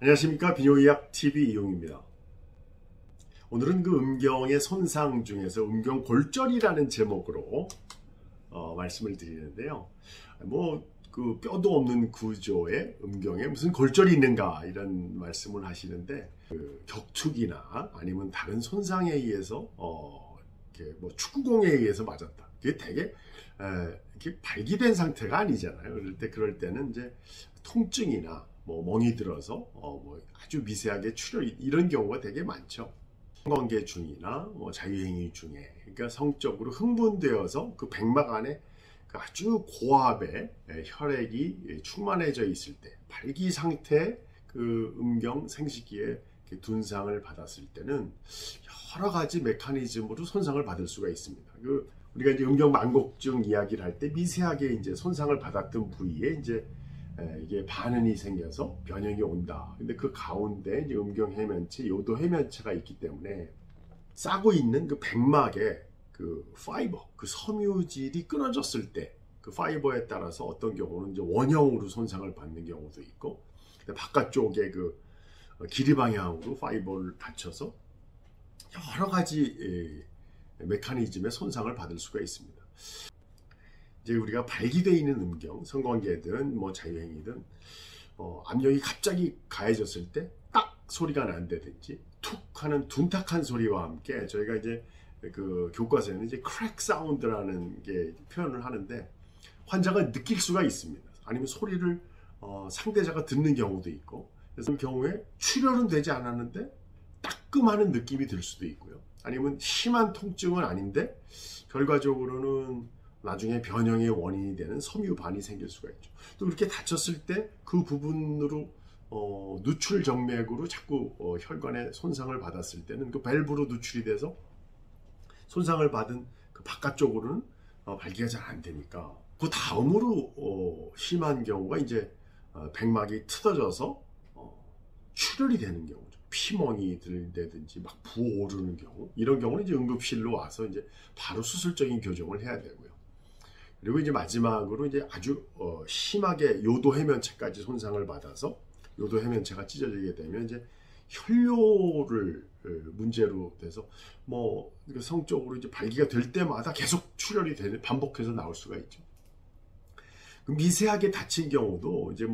안녕하십니까. 비뇨의학TV 이용입니다. 오늘은 그 음경의 손상 중에서 음경골절이라는 제목으로 말씀을 드리는데요. 그 뼈도 없는 구조의 음경에 무슨 골절이 있는가 이런 말씀을 하시는데, 그 격투기나 아니면 다른 손상에 의해서 축구공에 의해서 맞았다. 그게 되게 이렇게 발기된 상태가 아니잖아요. 그럴 때는 이제 통증이나 멍이 들어서 아주 미세하게 출혈 이런 경우가 되게 많죠. 성관계 중이나 자유행위 중에, 그러니까 성적으로 흥분되어서 그 백막 안에 그 아주 고압의 혈액이 충만해져 있을 때, 발기 상태 그 음경 생식기에 둔상을 받았을 때는 여러 가지 메커니즘으로 손상을 받을 수가 있습니다. 우리가 이제 음경만곡증 이야기를 할 때 미세하게 이제 손상을 받았던 부위에 이제 이게 반응이 생겨서 변형이 온다. 근데 그 가운데 이제 음경해면체, 요도해면체가 있기 때문에 싸고 있는 그 백막에 그 파이버, 그 섬유질이 끊어졌을 때 그 파이버에 따라서 어떤 경우는 이제 원형으로 손상을 받는 경우도 있고, 바깥쪽에 그 길이 방향으로 파이버를 받쳐서 여러 가지 메커니즘의 손상을 받을 수가 있습니다. 이제 우리가 발기되어 있는 음경, 성관계든 자유행위든 압력이 갑자기 가해졌을 때 딱 소리가 난다든지 툭 하는 둔탁한 소리와 함께, 저희가 이제 그 교과서에는 이제 크랙 사운드라는 게 표현을 하는데, 환자가 느낄 수가 있습니다. 아니면 소리를 상대자가 듣는 경우도 있고, 그래서 그 경우에 출혈은 되지 않았는데 따끔하는 느낌이 들 수도 있고요. 아니면 심한 통증은 아닌데 결과적으로는 나중에 변형의 원인이 되는 섬유반이 생길 수가 있죠. 또 이렇게 다쳤을 때 그 부분으로 누출 정맥으로 자꾸 혈관에 손상을 받았을 때는 그 밸브로 누출이 돼서 손상을 받은 그 바깥쪽으로는 발기가 잘 안 되니까, 그 다음으로 심한 경우가 이제 백막이 틀어져서 출혈이 되는 경우죠. 피멍이 들다든지 막 부어오르는 경우, 이런 경우는 이제 응급실로 와서 이제 바로 수술적인 교정을 해야 되고요. 그리고 이제 마지막으로 이제 아주 심하게 요도해면체까지 손상을 받아서 요도해면체가 찢어지게 되면 이제 혈뇨를 문제로 돼서 성적으로 이제 발기가 될 때마다 계속 출혈이 반복해서 나올 수가 있죠. 미세하게 다친 경우도 이제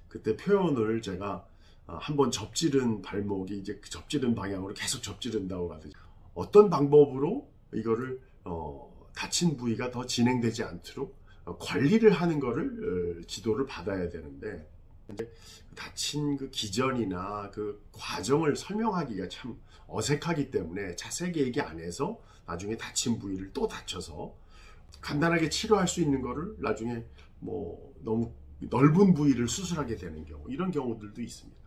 그때 표현을 제가 한번 접지른 발목이 이제 그 접지른 방향으로 계속 접지른다고 하듯이, 어떤 방법으로 이거를 다친 부위가 더 진행되지 않도록 관리를 하는 거를 지도를 받아야 되는데, 이제 다친 그 기전이나 그 과정을 설명하기가 참 어색하기 때문에 자세하게 얘기 안 해서 나중에 다친 부위를 또 다쳐서 간단하게 치료할 수 있는 거를 나중에 너무 넓은 부위를 수술하게 되는 경우, 이런 경우들도 있습니다.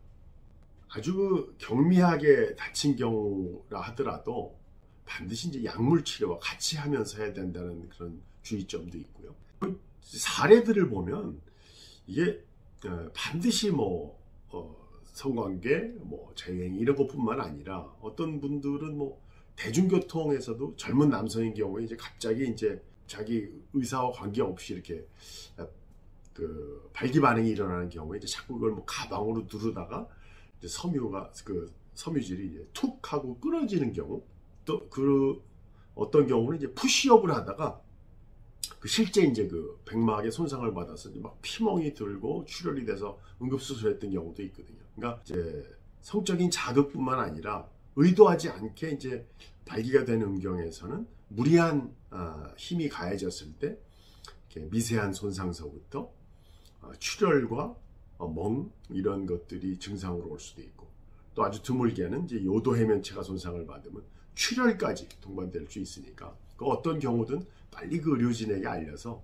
아주 경미하게 다친 경우라 하더라도 반드시 이제 약물 치료와 같이 하면서 해야 된다는 그런 주의점도 있고요. 사례들을 보면 이게 반드시 성관계, 자유행위 이런 것뿐만 아니라, 어떤 분들은 대중교통에서도 젊은 남성인 경우에 이제 갑자기 이제 자기 의사와 관계없이 이렇게 그 발기 반응이 일어나는 경우에 이제 자꾸 그걸 가방으로 누르다가 이제 섬유질이 이제 툭 하고 끊어지는 경우, 또 어떤 경우는 이제 푸시업을 하다가 실제 이제 그 백막에 손상을 받아서 이제 막 피멍이 들고 출혈이 돼서 응급수술했던 경우도 있거든요. 그러니까 이제 성적인 자극뿐만 아니라 의도하지 않게 이제 발기가 된 음경에서는 무리한 힘이 가해졌을 때 이렇게 미세한 손상서부터 출혈과 멍 이런 것들이 증상으로 올 수도 있고, 또 아주 드물게는 이제 요도해면체가 손상을 받으면 출혈까지 동반될 수 있으니까, 그 어떤 경우든 빨리 그 의료진에게 알려서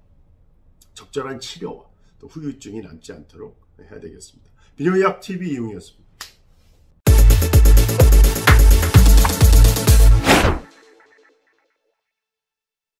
적절한 치료와 또 후유증이 남지 않도록 해야 되겠습니다. 비뇨의학TV 이용이었습니다.